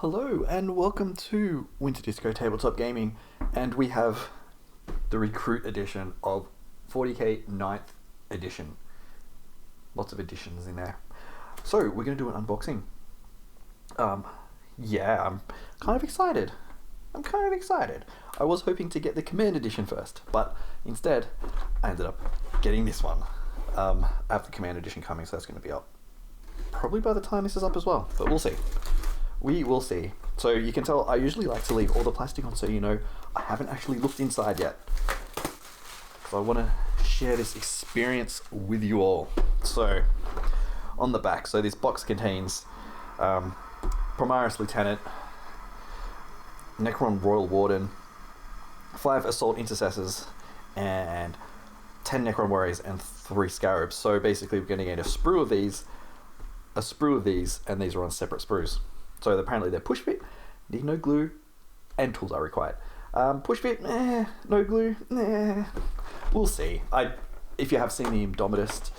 Hello and welcome to Winter Disco Tabletop Gaming, and we have the Recruit edition of 40k 9th edition. Lots of editions in there. So we're going to do an unboxing. Yeah, I'm kind of excited. I was hoping to get the Command edition first, but instead I ended up getting this one. I have the Command edition coming, so that's going to be up probably by the time this is up as well, but we'll see. We will see. So you can tell I usually like to leave all the plastic on so you know I haven't actually looked inside yet. So I want to share this experience with you all. So on the back, so this box contains Primaris Lieutenant, Necron Royal Warden, 5 Assault Intercessors, and 10 Necron Warriors and 3 Scarabs. So basically we're going to get a sprue of these, and these are on separate sprues. So apparently they're push fit, need no glue, and tools are required. Push fit, no glue, we'll see. If you have seen the Indomitus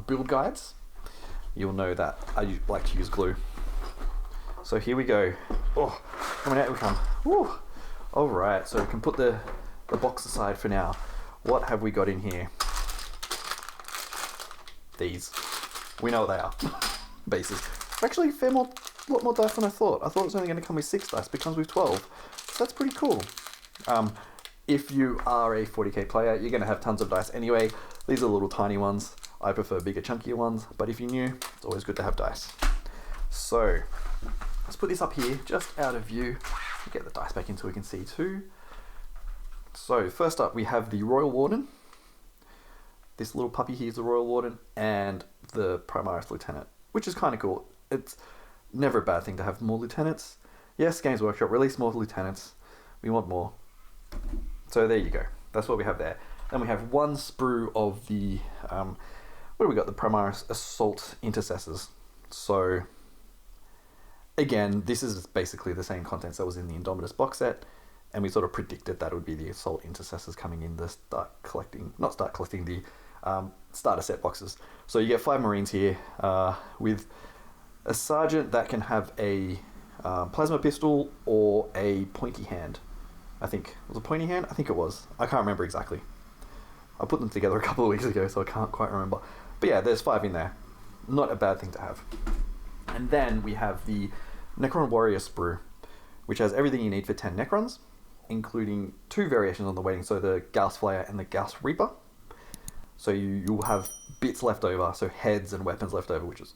build guides, you'll know that I like to use glue. So here we go. Oh, coming out we come. Woo. All right, so we can put the box aside for now. What have we got in here? These. We know what they are. Bases. Actually, a lot more dice than I thought. I thought it was only going to come with 6 dice, but it comes with 12. So that's pretty cool. If you are a 40k player, you're going to have tons of dice anyway. These are little tiny ones. I prefer bigger, chunkier ones, but if you're new, it's always good to have dice. So, let's put this up here, just out of view. Get the dice back in so we can see too. So, first up, we have the Royal Warden. This little puppy here is the Royal Warden, and the Primaris Lieutenant, which is kind of cool. It's never a bad thing to have more lieutenants. Yes, Games Workshop, release more lieutenants. We want more. So there you go. That's what we have there. Then we have 1 sprue of the, what do we got? The Primaris Assault Intercessors. So, again, this is basically the same contents that was in the Indomitus box set, and we sort of predicted that it would be the Assault Intercessors coming in to not start collecting the starter set boxes. So you get 5 Marines here with a Sergeant that can have a plasma pistol or a pointy hand. I think. Was it a pointy hand? I think it was. I can't remember exactly. I put them together a couple of weeks ago, so I can't quite remember. But yeah, there's 5 in there. Not a bad thing to have. And then we have the Necron Warrior sprue, which has everything you need for 10 Necrons, including 2 variations on the weighting, so the Gauss Flayer and the Gauss Reaper. So you'll have bits left over, so heads and weapons left over, which is,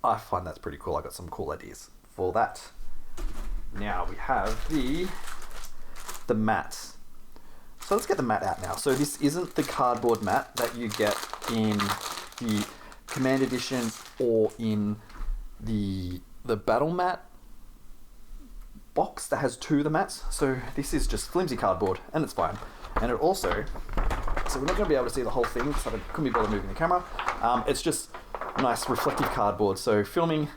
I find that's pretty cool. I got some cool ideas for that. Now we have the mats. So let's get the mat out now. So this isn't the cardboard mat that you get in the Command Edition or in the battle mat box that has 2 of the mats. So this is just flimsy cardboard, and it's fine. And it also, so we're not going to be able to see the whole thing because I couldn't be bothered moving the camera. It's just nice reflective cardboard, so filming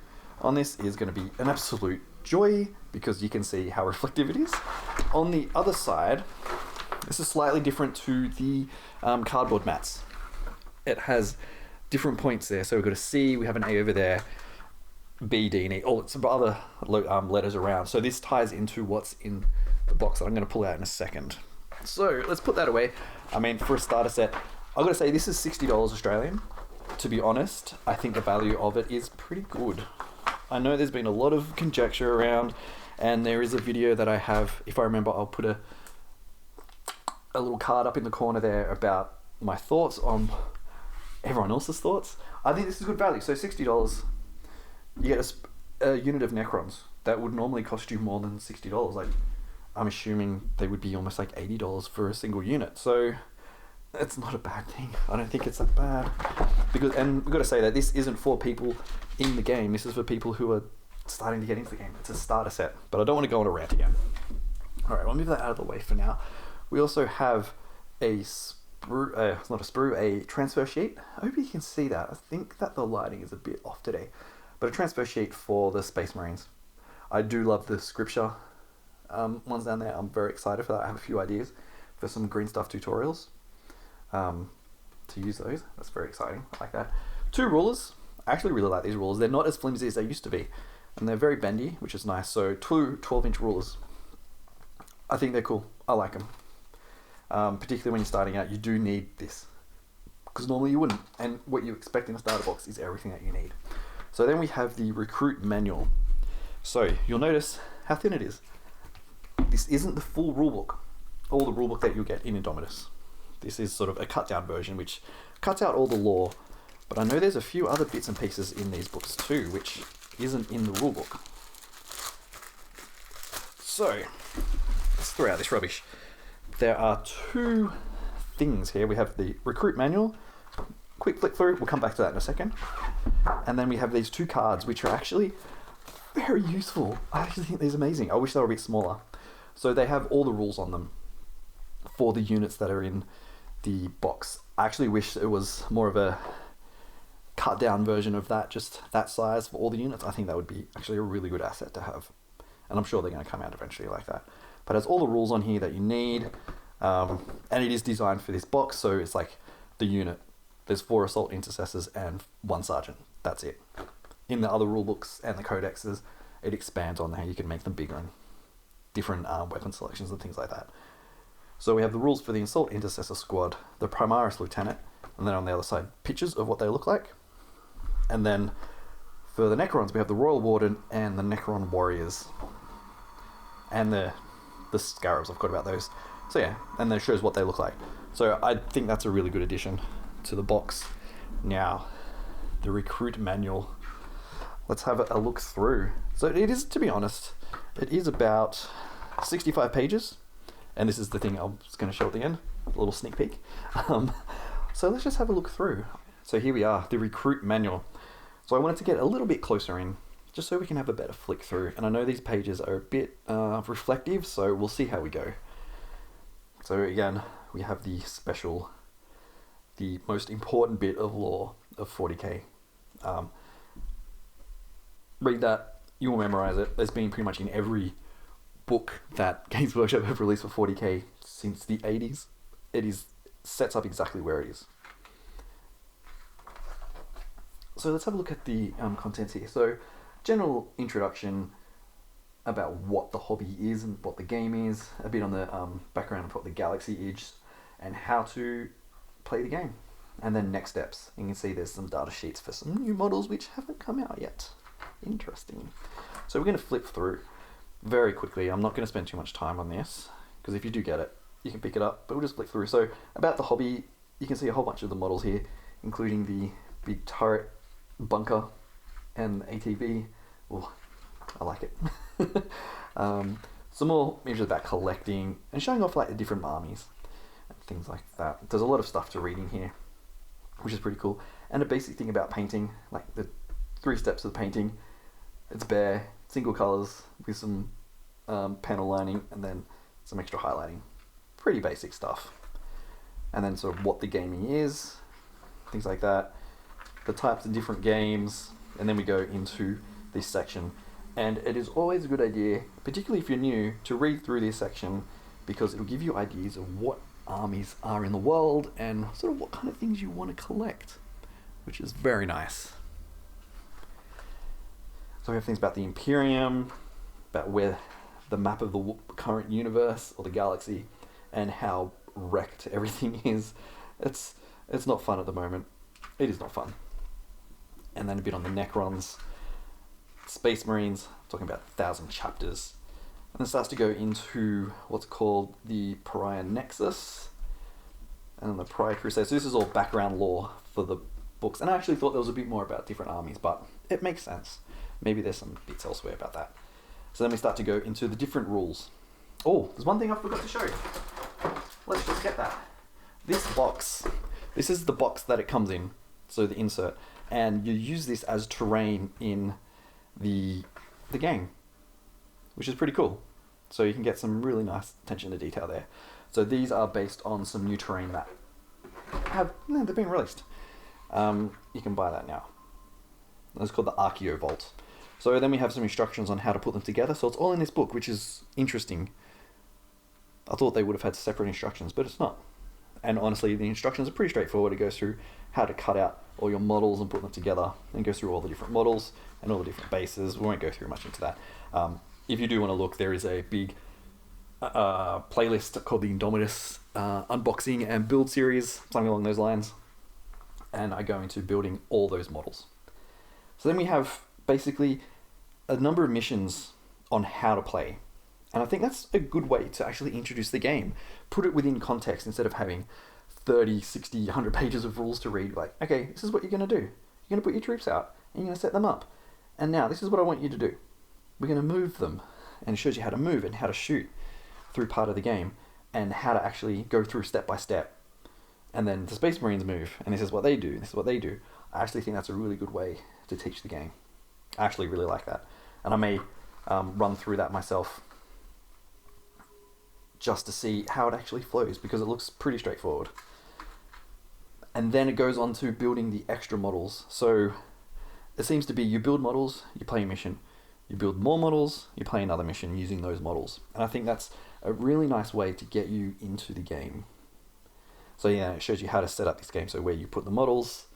on this is going to be an absolute joy because you can see how reflective it is. On the other side, this is slightly different to the cardboard mats. It has different points there, so we've got a C, we have an A over there, B, D, and E, all some other letters around. So this ties into what's in the box that I'm going to pull out in a second. So let's put that away. I mean, for a starter set, I've got to say this is $60 Australian. To be honest, I think the value of it is pretty good. I know there's been a lot of conjecture around, and there is a video that I have, if I remember, I'll put a little card up in the corner there about my thoughts on everyone else's thoughts. I think this is good value. So $60, you get a unit of Necrons that would normally cost you more than $60. Like, I'm assuming they would be almost like $80 for a single unit. So it's not a bad thing. I don't think it's that bad. And we've got to say that this isn't for people in the game. This is for people who are starting to get into the game. It's a starter set. But I don't want to go on a rant again. Alright, I'll move that out of the way for now. We also have a transfer sheet. I hope you can see that. I think that the lighting is a bit off today. But a transfer sheet for the Space Marines. I do love the scripture ones down there. I'm very excited for that. I have a few ideas for some green stuff tutorials to use those. That's very exciting. I like that. 2 rulers. I actually really like these rulers. They're not as flimsy as they used to be, and they're very bendy, which is nice. So 2 12-inch rulers. I think they're cool. I like them. Particularly when you're starting out, you do need this, because normally you wouldn't. And what you expect in a starter box is everything that you need. So then we have the recruit manual. So you'll notice how thin it is. This isn't the full rulebook, all the rulebook that you'll get in Indomitus. This is sort of a cut down version, which cuts out all the lore. But I know there's a few other bits and pieces in these books too, which isn't in the rulebook. So let's throw out this rubbish. There are 2 things here. We have the recruit manual. Quick flick through. We'll come back to that in a second. And then we have these 2 cards, which are actually very useful. I actually think these are amazing. I wish they were a bit smaller. So they have all the rules on them for the units that are in the box. I actually wish it was more of a cut down version of that, just that size for all the units. I think that would be actually a really good asset to have. And I'm sure they're going to come out eventually like that. But it has all the rules on here that you need. And it is designed for this box, so it's like the unit. There's 4 assault intercessors and 1 sergeant. That's it. In the other rule books and the codexes, it expands on how you can make them bigger and different weapon selections and things like that. So we have the rules for the assault intercessor squad, the Primaris lieutenant, and then on the other side, pictures of what they look like. And then for the Necrons, we have the Royal Warden and the Necron Warriors. And the Scarabs, I've forgot about those. So yeah, and then it shows what they look like. So I think that's a really good addition to the box. Now, the recruit manual. Let's have a look through. So it is, to be honest, it is about 65 pages. And this is the thing I was going to show at the end, a little sneak peek. So let's just have a look through. So here we are, the recruit manual. So I wanted to get a little bit closer in, just so we can have a better flick through. And I know these pages are a bit reflective, so we'll see how we go. So again, we have the most important bit of lore of 40k. Read that, you will memorize it. It's been pretty much in every book that Games Workshop have released for 40k since the 80s. It sets up exactly where it is. So let's have a look at the contents here. So general introduction about what the hobby is and what the game is, a bit on the background of what the galaxy is and how to play the game. And then next steps. You can see there's some data sheets for some new models which haven't come out yet. Interesting. So we're going to flip through very quickly. I'm not going to spend too much time on this, because if you do get it, you can pick it up, but we'll just flick through. So about the hobby, you can see a whole bunch of the models here, including the big turret, bunker, and ATV. Oh, I like it. Some more images about collecting and showing off like the different armies and things like that. There's a lot of stuff to read in here, which is pretty cool. And a basic thing about painting, like the 3 steps of painting. It's bare, single colors with some panel lining and then some extra highlighting. Pretty basic stuff. And then sort of what the gaming is, things like that. The types of different games, and then we go into this section. And it is always a good idea, particularly if you're new, to read through this section, because it'll give you ideas of what armies are in the world and sort of what kind of things you want to collect, which is very nice. So we have things about the Imperium, about where the map of the current universe or the galaxy, and how wrecked everything is. It's not fun at the moment. It is not fun. And then a bit on the Necrons, Space Marines, talking about 1,000 chapters. And then starts to go into what's called the Pariah Nexus and the Pariah Crusade. So this is all background lore for the books. And I actually thought there was a bit more about different armies, but it makes sense. Maybe there's some bits elsewhere about that. So then we start to go into the different rules. Oh, there's one thing I forgot to show. Let's just get that. This box. This is the box that it comes in. So the insert. And you use this as terrain in the game, which is pretty cool. So you can get some really nice attention to detail there. So these are based on some new terrain that they've been released. You can buy that now. It's called the Archeo Vault. So then we have some instructions on how to put them together. So it's all in this book, which is interesting. I thought they would have had separate instructions, but it's not. And honestly, the instructions are pretty straightforward. It goes through how to cut out all your models and put them together, and go through all the different models and all the different bases. We won't go through much into that. If you do want to look, there is a big playlist called the Indomitus unboxing and build series, something along those lines, and I go into building all those models. So then we have basically a number of missions on how to play, and I think that's a good way to actually introduce the game, put it within context instead of having 30, 60, 100 pages of rules to read. Like, okay, this is what you're going to do. You're going to put your troops out and you're going to set them up, and now this is what I want you to do. We're going to move them, and it shows you how to move and how to shoot through part of the game, and how to actually go through step by step. And then the Space Marines move, and this is what they do, this is what they do. I actually think that's a really good way to teach the game. I actually really like that. And I may run through that myself just to see how it actually flows, because it looks pretty straightforward. And then it goes on to building the extra models. So it seems to be you build models, you play a mission. You build more models, you play another mission using those models. And I think that's a really nice way to get you into the game. So yeah, it shows you how to set up this game. So where you put the models,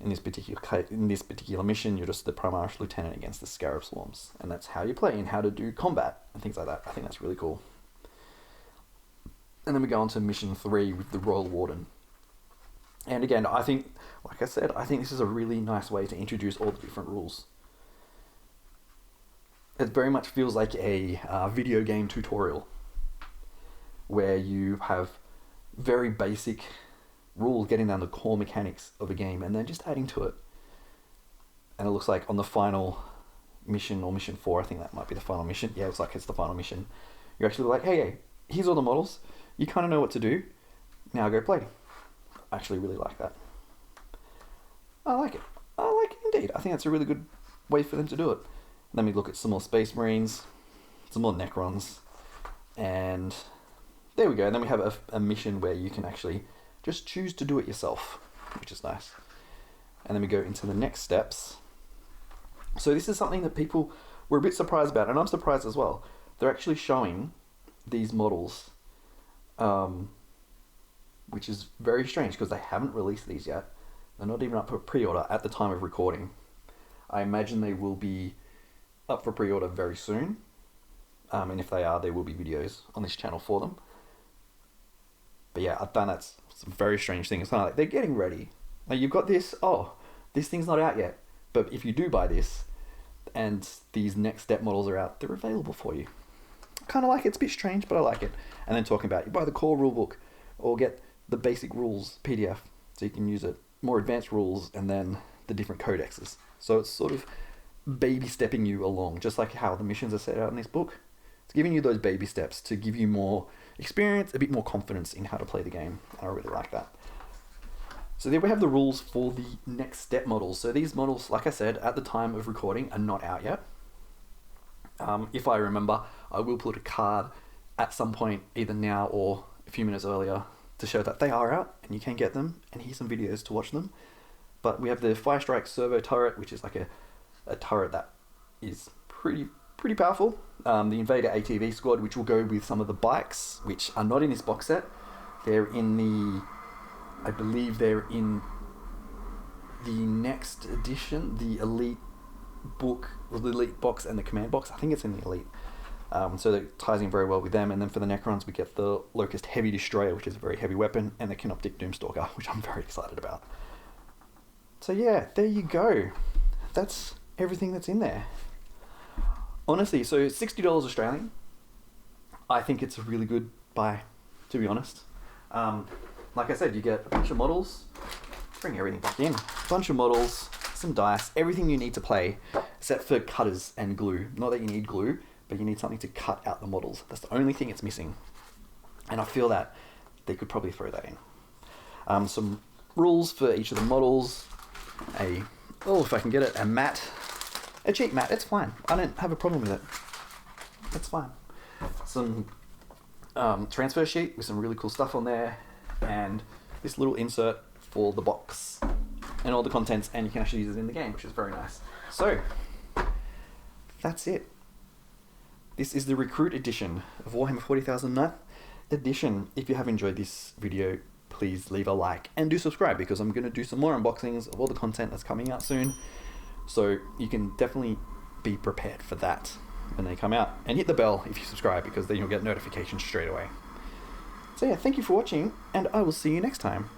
in this particular mission, you're just the Primaris Lieutenant against the Scarab Swarms. And that's how you play and how to do combat and things like that. I think that's really cool. And then we go on to mission 3 with the Royal Warden. And again, I think, like I said, I think this is a really nice way to introduce all the different rules. It very much feels like a video game tutorial where you have very basic rules, getting down the core mechanics of a game and then just adding to it. And it looks like on the final mission, or mission 4, I think that might be the final mission. Yeah, it looks like it's the final mission. You're actually like, hey, here's all the models. You kind of know what to do. Now go play. I actually really like that. I like it. I like it indeed. I think that's a really good way for them to do it. Then we look at some more Space Marines, some more Necrons, and there we go. And then we have a mission where you can actually just choose to do it yourself, which is nice. And then we go into the next steps. So this is something that people were a bit surprised about, and I'm surprised as well. They're actually showing these models, which is very strange because they haven't released these yet. They're not even up for pre-order at the time of recording. I imagine they will be up for pre-order very soon, and if they are, there will be videos on this channel for them. But yeah, I find that's a very strange thing. It's kind of like they're getting ready. Like, you've got this, this thing's not out yet, but if you do buy this and these next step models are out, they're available for you. I kind of like it. It's a bit strange, but I like it. And then talking about, you buy the core rulebook or get the basic rules PDF so you can use it, more advanced rules, and then the different codexes. So it's sort of baby stepping you along, just like how the missions are set out in this book. It's giving you those baby steps to give you more experience, a bit more confidence in how to play the game. I really like that. So there we have the rules for the next step models. So these models, like I said, at the time of recording, are not out yet. If I remember, I will put a card at some point, either now or a few minutes earlier, to show that they are out and you can get them, and here's some videos to watch them. But we have the Fire Strike Servo Turret, which is like a turret that is pretty powerful. The Invader ATV Squad, which will go with some of the bikes, which are not in this box set. They're in the, I believe they're in the next edition, the Elite book, the Elite box and the Command box. I think it's in the Elite. So that ties in very well with them. And then for the Necrons, we get the Locust Heavy Destroyer, which is a very heavy weapon, and the Canoptic Doomstalker, which I'm very excited about. So yeah, there you go. That's everything that's in there. Honestly, so $60 Australian. I think it's a really good buy, to be honest. Like I said, you get a bunch of models. Let's bring everything back in. A bunch of models, some dice, everything you need to play, except for cutters and glue. Not that you need glue, but you need something to cut out the models. That's the only thing it's missing. And I feel that they could probably throw that in. Some rules for each of the models. If I can get it, a mat. A cheap mat, it's fine. I don't have a problem with it. It's fine. Some transfer sheet with some really cool stuff on there, and this little insert for the box and all the contents, and you can actually use it in the game, which is very nice. So that's it. This is the Recruit edition of Warhammer 40,000 9th edition. If you have enjoyed this video, please leave a like and do subscribe, because I'm going to do some more unboxings of all the content that's coming out soon. So you can definitely be prepared for that when they come out. And hit the bell if you subscribe, because then you'll get notifications straight away. So yeah, thank you for watching, and I will see you next time.